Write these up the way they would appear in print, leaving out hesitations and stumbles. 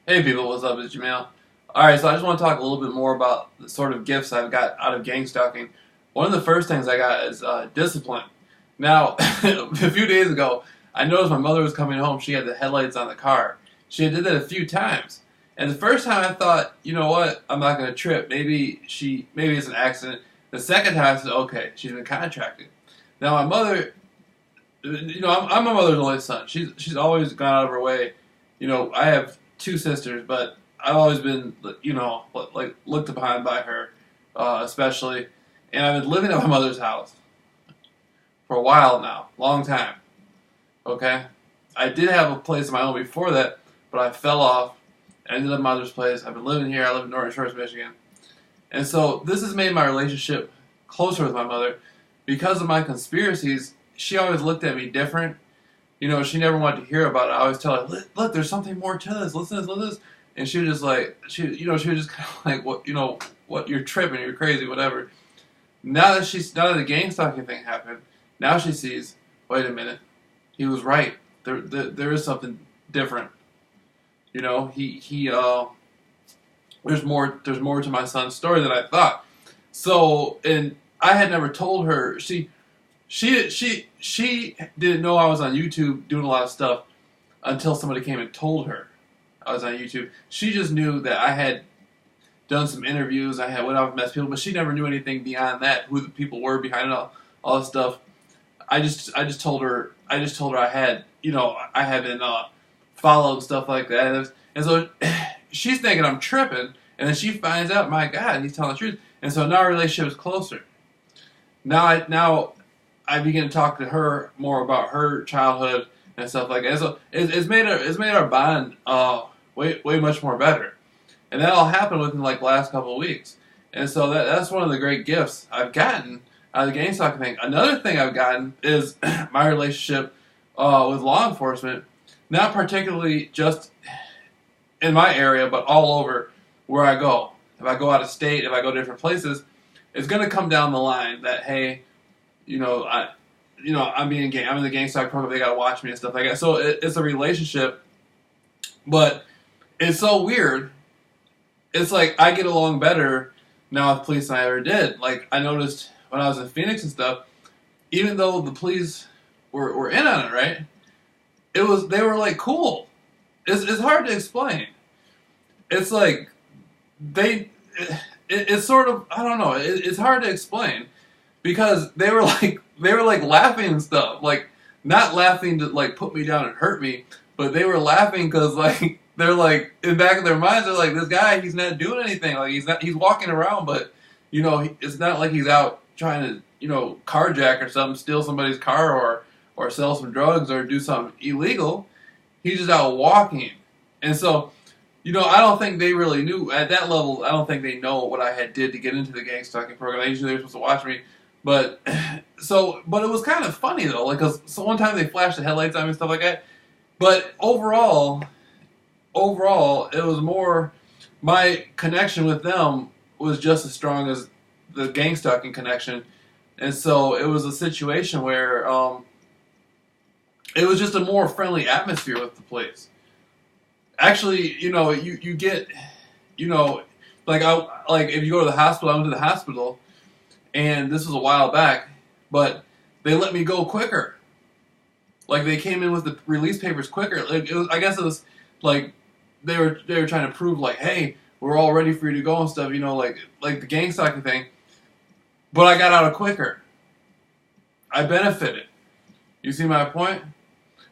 Hey people, what's up? It's Jameel. Alright, so I just want to talk a little bit more about the sort of gifts I've got out of gang stalking. One of the first things I got is discipline. Now, a few days ago, I noticed my mother was coming home. She had the headlights on the car. She had did that a few times. And the first time I thought, you know what, I'm not going to trip. Maybe it's an accident. The second time I said, okay, she's been contracted. Now my mother, I'm my mother's only son. She's always gone out of her way. I have two sisters, but I've always been, like looked upon by her, especially. And I've been living at my mother's house for a while now, long time. Okay, I did have a place of my own before that, but I fell off. I ended up at my mother's place. I've been living here. I live in Northern Shores, Michigan, and so this has made my relationship closer with my mother because of my conspiracies. She always looked at me different. She never wanted to hear about it. I always tell her, look, there's something more to this. Listen to this, listen to this. And she was just like, she was just kind of like, what, you're tripping, you're crazy, whatever. Now that the gang stalking thing happened, now she sees, wait a minute, he was right. There is something different. There's more to my son's story than I thought. So, and I had never told her. She didn't know I was on YouTube doing a lot of stuff until somebody came and told her I was on YouTube. She just knew that I had done some interviews. I had went out with mess people, but she never knew anything beyond that. Who the people were behind it all this stuff. I just told her I had I had been followed and stuff like that, and so she's thinking I'm tripping, and then she finds out, my God, he's telling the truth, and so now our relationship is closer. Now I begin to talk to her more about her childhood and stuff like that. So it's made our bond way much more better, and that all happened within like the last couple of weeks. And so that's one of the great gifts I've gotten out of the gang stalking thing. Another thing I've gotten is my relationship with law enforcement, not particularly just in my area, but all over where I go. If I go out of state, if I go to different places, it's going to come down the line that, hey, I'm I'm in the gang stalking program. They got to watch me and stuff like that. So it's a relationship, but it's so weird. It's like I get along better now with police than I ever did. Like I noticed when I was in Phoenix and stuff, even though the police were in on it, right? They were like cool. It's hard to explain. It's like it's sort of, I don't know. It's hard to explain because they were like laughing and stuff, like not laughing to like put me down and hurt me, but they were laughing because like they're like in the back of their minds they're like, this guy, he's not doing anything, like he's walking around, but it's not like he's out trying to carjack or something, steal somebody's car or sell some drugs or do something illegal. He's just out walking, and so. I don't think they really knew at that level. I don't think they know what I had did to get into the gang stalking program. Usually they're supposed to watch me, but but it was kind of funny though, like because one time they flashed the headlights on me and stuff like that. But overall, it was more my connection with them was just as strong as the gang stalking connection, and so it was a situation where it was just a more friendly atmosphere with the police. Actually, you get, like if you go to the hospital, I went to the hospital, and this was a while back, but they let me go quicker. Like they came in with the release papers quicker. Like I guess it was like they were trying to prove like, hey, we're all ready for you to go and stuff. Like the gang stalking thing. But I got out quicker. I benefited. You see my point?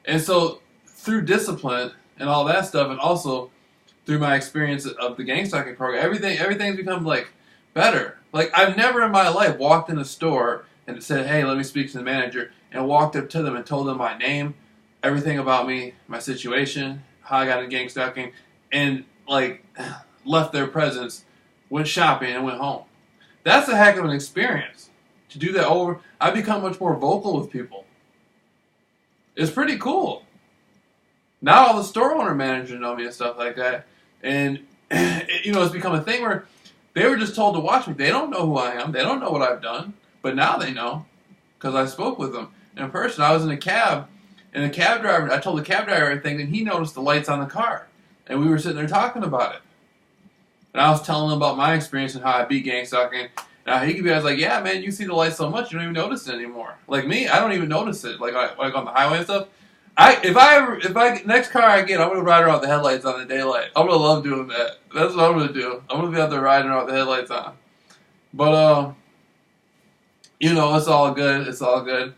And so through discipline and all that stuff, and also through my experience of the gang stalking program, everything's become like better. Like I've never in my life walked in a store and said, "Hey, let me speak to the manager," and walked up to them and told them my name, everything about me, my situation, how I got in gang stalking, and like left their presence, went shopping, and went home. That's a heck of an experience to do that over. I've become much more vocal with people. It's pretty cool. Now all the store owner managers know me and stuff like that. And, it's become a thing where they were just told to watch me. They don't know who I am. They don't know what I've done. But now they know because I spoke with them in person. I was in a cab, and I told the cab driver everything, and he noticed the lights on the car. and we were sitting there talking about it. And I was telling him about my experience and how I beat gang stalking. Now he could be, I was like, yeah, man, you see the light so much you don't even notice it anymore. Like me, I don't even notice it. Like on the highway and stuff. If next car I get, I'm gonna ride around with the headlights on in daylight. I'm gonna love doing that. That's what I'm gonna do. I'm gonna be out there riding around with the headlights on. But you know, it's all good. It's all good.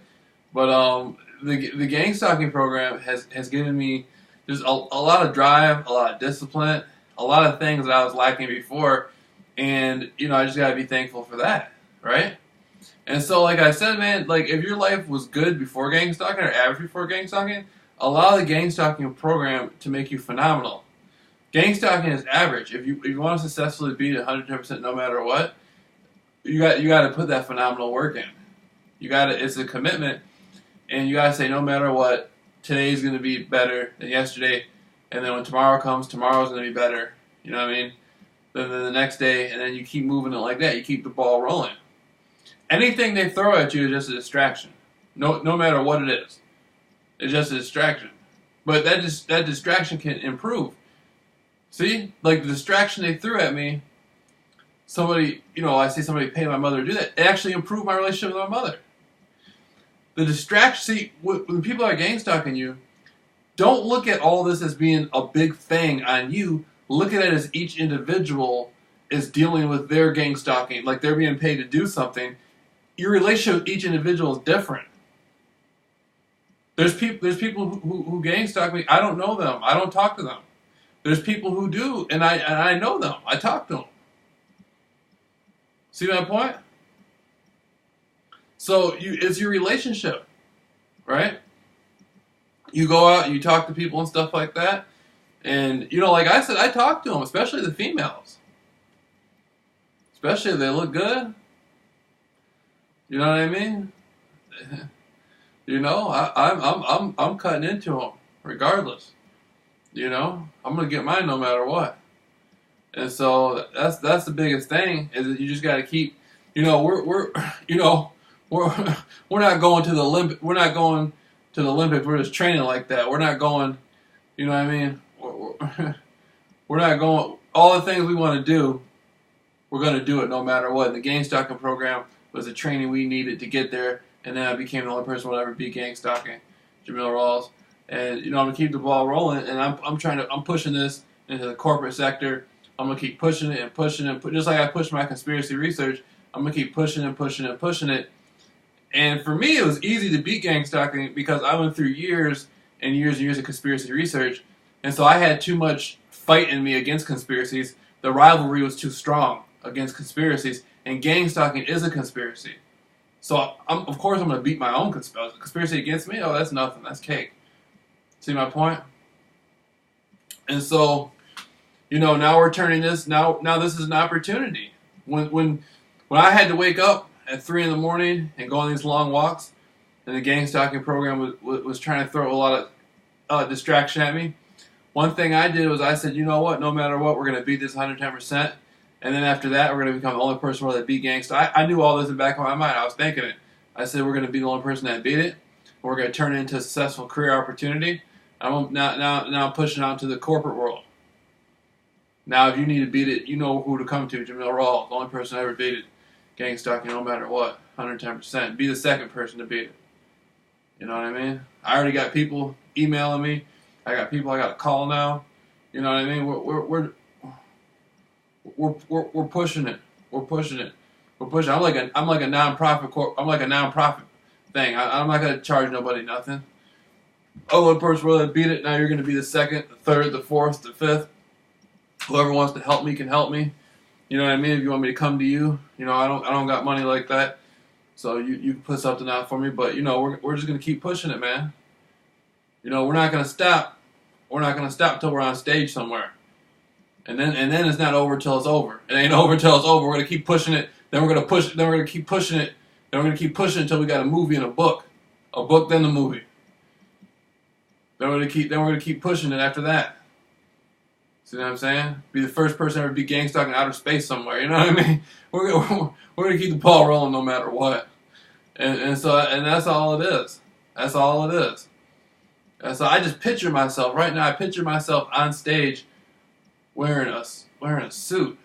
But the gang stalking program has given me just a lot of drive, a lot of discipline, a lot of things that I was lacking before, and you know, I just gotta be thankful for that, right? And so, like I said, man, like if your life was good before gang stalking or average before gang stalking, allow the gang stalking program to make you phenomenal. Gang stalking is average. If you want to successfully beat 110% no matter what, you got to put that phenomenal work in. It's a commitment, and you got to say no matter what, today's going to be better than yesterday, and then when tomorrow comes, tomorrow's going to be better. You know what I mean? Then the next day, and then you keep moving it like that. You keep the ball rolling. Anything they throw at you is just a distraction. No matter what it is. It's just a distraction. But that distraction can improve. See? Like the distraction they threw at me, somebody, you know, I see somebody pay my mother to do that. It actually improved my relationship with my mother. The distraction, see, when people are gang stalking you, don't look at all this as being a big thing on you. Look at it as each individual is dealing with their gang stalking. Like they're being paid to do something. Your relationship with each individual is different. There's people who gang stalk me. I don't know them. I don't talk to them. There's people who do, and I know them. I talk to them. See my point? So it's your relationship, right? You go out, you talk to people and stuff like that, and you know, like I said, I talk to them, especially the females, especially if they look good. You know what I mean? You know, I'm cutting into them regardless. You know, I'm gonna get mine no matter what. And so that's the biggest thing is that you just got to keep. You know, we're not going to the Olympic. We're not going to the Olympics. We're just training like that. We're not going. You know what I mean? We're not going. All the things we want to do, we're going to do it no matter what. The gang stalking program was the training we needed to get there, and then I became the only person who will ever beat gang stalking, JAMEEL RAWLS. And you know, I'm gonna keep the ball rolling, and I'm pushing this into the corporate sector. I'm gonna keep pushing it and pushing it, just like I pushed my conspiracy research. I'm gonna keep pushing and pushing and pushing it. And for me, it was easy to beat gang stalking because I went through years and years and years of conspiracy research, and so I had too much fight in me against conspiracies. The rivalry was too strong against conspiracies, and gang stalking is a conspiracy. So of course I'm gonna beat my own conspiracy against me. Oh, that's nothing. That's cake. See my point? And so, you know, now we're turning this. Now this is an opportunity. When I had to wake up at 3 in the morning and go on these long walks, and the gang stalking program was trying to throw a lot of distraction at me. One thing I did was I said, you know what? No matter what, we're going to beat this 110%. And then after that, we're going to become the only person that beat gang stalking. I knew all this in the back of my mind. I was thinking it. I said we're going to be the only person that beat it. We're going to turn it into a successful career opportunity. I'm now pushing out to the corporate world. Now, if you need to beat it, you know who to come to. JAMEEL RAWLS, the only person I ever beat it. Gang stalking, no matter what, 110%. Be the second person to beat it. You know what I mean? I already got people emailing me. I got people I got to call now. You know what I mean? We're pushing it. We're pushing it. We're pushing. I'm like a nonprofit. I'm like a nonprofit thing. I'm not gonna charge nobody nothing. Oh, one person will beat it. Now you're going to be the second, the third, the fourth, the fifth. Whoever wants to help me can help me. You know what I mean? If you want me to come to you, you know, I don't got money like that. So you can put something out for me. But you know, we're just going to keep pushing it, man. You know, we're not going to stop. We're not going to stop till we're on stage somewhere. And then it's not over till it's over. It ain't over till it's over. We're going to keep pushing it. Then we're going to push it. Then we're going to keep pushing it. Then we're going to keep pushing it until we got a movie and a book. A book, then the movie. Then we're gonna keep pushing it after that. See what I'm saying? Be the first person ever to be gang stalked in outer space somewhere. You know what I mean? We're gonna keep the ball rolling no matter what. And that's all it is. That's all it is. And so I just picture myself right now. I picture myself on stage wearing a suit,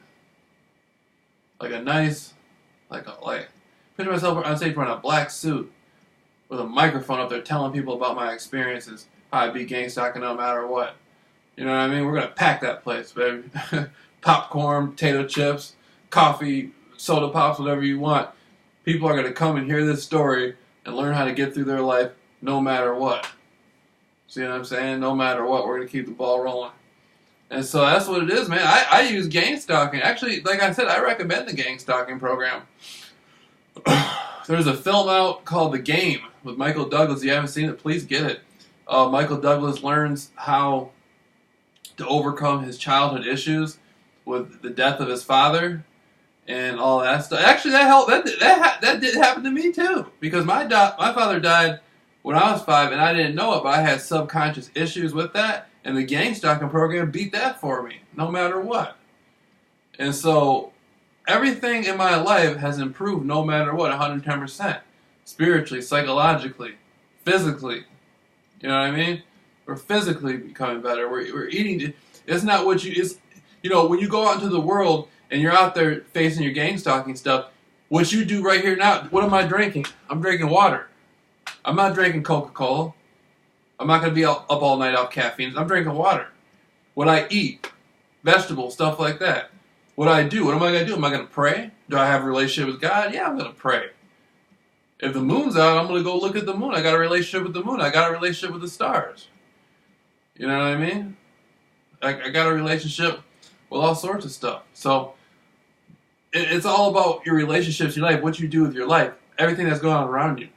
like a nice, like picture myself on stage wearing a black suit with a microphone up there telling people about my experiences, how I beat gang stalking no matter what. You know what I mean? We're gonna pack that place, baby. Popcorn, potato chips, coffee, soda pops, whatever you want. People are gonna come and hear this story and learn how to get through their life no matter what. See what I'm saying? No matter what, we're gonna keep the ball rolling. And so that's what it is, man. I use gang stalking. Actually, like I said, I recommend the gang stalking program. There's a film out called The Game with Michael Douglas. If you haven't seen it, please get it. Michael Douglas learns how to overcome his childhood issues with the death of his father and all that stuff. Actually, that helped. That did happen to me too, because my father died when I was 5, and I didn't know it, but I had subconscious issues with that, and the gang stalking program beat that for me, no matter what. And so everything in my life has improved no matter what, 110%. Spiritually, psychologically, physically. You know what I mean? We're physically becoming better. We're eating. It's not what it's, when you go out into the world and you're out there facing your gang stalking stuff, what you do right here now, what am I drinking? I'm drinking water. I'm not drinking Coca-Cola. I'm not going to be up all night off caffeine. I'm drinking water. What I eat, vegetables, stuff like that. What I do, what am I going to do? Am I going to pray? Do I have a relationship with God? Yeah, I'm going to pray. If the moon's out, I'm going to go look at the moon. I got a relationship with the moon. I got a relationship with the stars. You know what I mean? I got a relationship with all sorts of stuff. So it's all about your relationships, your life, what you do with your life, everything that's going on around you.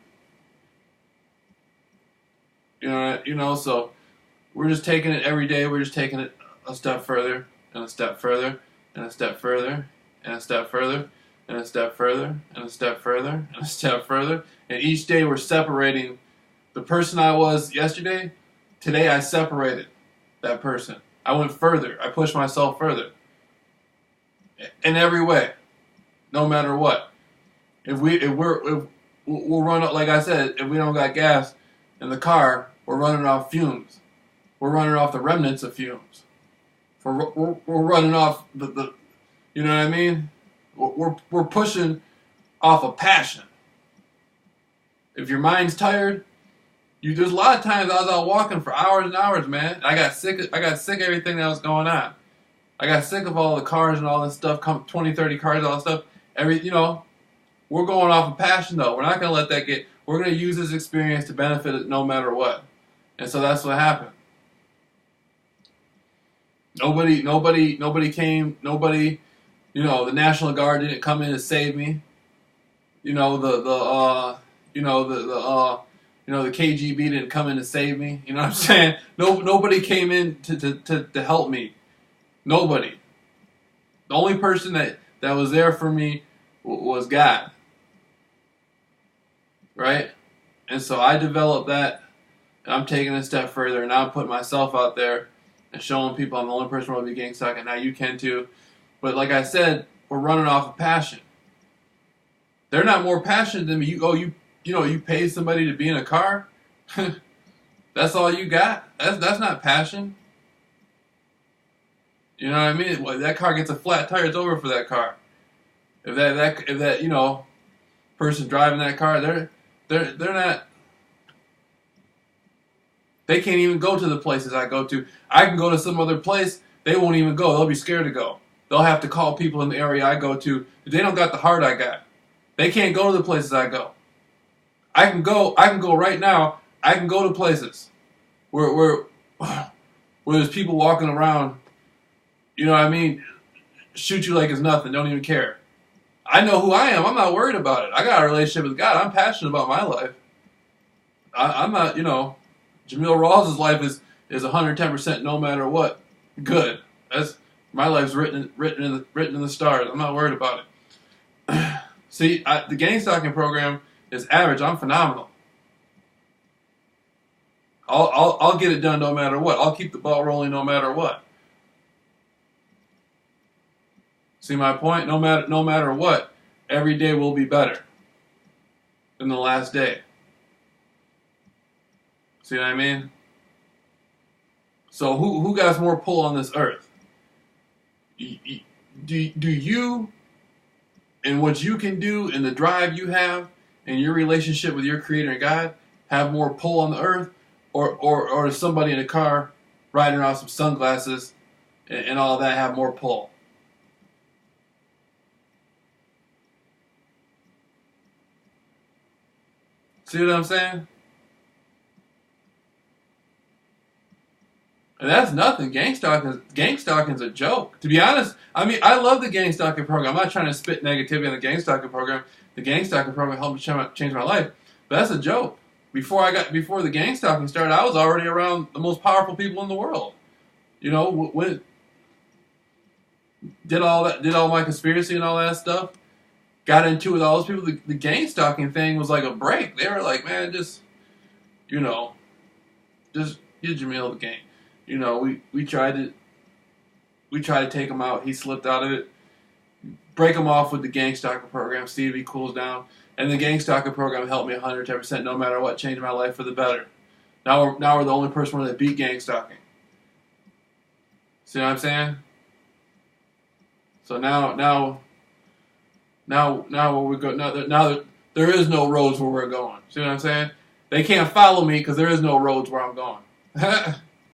So we're just taking it every day. We're just taking it a step further, and a step further, and a step further, and a step further, and a step further, and a step further, and a step further. And each day we're separating the person I was yesterday. Today I separated that person. I went further. I pushed myself further. In every way. No matter what. If we'll run up, like I said, if we don't got gas in the car, we're running off fumes. We're running off the remnants of fumes. We're running off the you know what I mean? We're pushing off a passion. If your mind's tired, there's a lot of times I was out walking for hours and hours, man. I got sick of everything that was going on. I got sick of all the cars and all this stuff, 20, 30 cars, all this stuff. We're going off of passion though. We're not going to let that we're going to use this experience to benefit it no matter what. And so that's what happened. Nobody came, the National Guard didn't come in to save me. The KGB didn't come in to save me. You know what I'm saying? Nobody came in to help me. Nobody. The only person that was there for me was God. Right? And so I developed that, and I'm taking it a step further, and now I'm putting myself out there and showing people I'm the only person who will be gang stalking. Now you can too. But like I said, we're running off of passion. They're not more passionate than me. You pay somebody to be in a car. That's all you got. That's not passion. You know what I mean? Well, that car gets a flat tire, it's over for that car. If that person driving that car, they're not. They can't even go to the places I go to. I can go to some other place. They won't even go. They'll be scared to go. They'll have to call people in the area I go to. They don't got the heart I got. They can't go to the places I go. I can go right now. I can go to places where there's people walking around, you know what I mean, shoot you like it's nothing, don't even care. I know who I am. I'm not worried about it. I got a relationship with God. I'm passionate about my life. I'm not, JAMEEL Rawls' life is 110% no matter what. Good. My life's written in the stars. I'm not worried about it. See, the gang stalking program is average. I'm phenomenal. I'll get it done no matter what. I'll keep the ball rolling no matter what. See my point? No matter what, every day will be better than the last day. See what I mean? So who got more pull on this earth? Do you and what you can do and the drive you have and your relationship with your Creator and God have more pull on the earth, or does somebody in a car riding around with some sunglasses and all of that have more pull? See what I'm saying? And that's nothing. Gang stalking's a joke. To be honest, I mean, I love the gang stalking program. I'm not trying to spit negativity on the gang stalking program. The gang stalking program helped me change my life. But that's a joke. Before the gang stalking started, I was already around the most powerful people in the world. You know, when did all my conspiracy and all that stuff. Got into it with all those people. The gang stalking thing was like a break. They were like, man, you know, just give Jameel the game. You know, we tried to take him out. He slipped out of it. Break him off with the gang stalker program. See if he cools down. And the gang stalker program helped me 110%, no matter what. Changed my life for the better. Now we're the only person that beat gang stalking. See what I'm saying? So now where we go now there is no roads where we're going. See what I'm saying? They can't follow me because there is no roads where I'm going.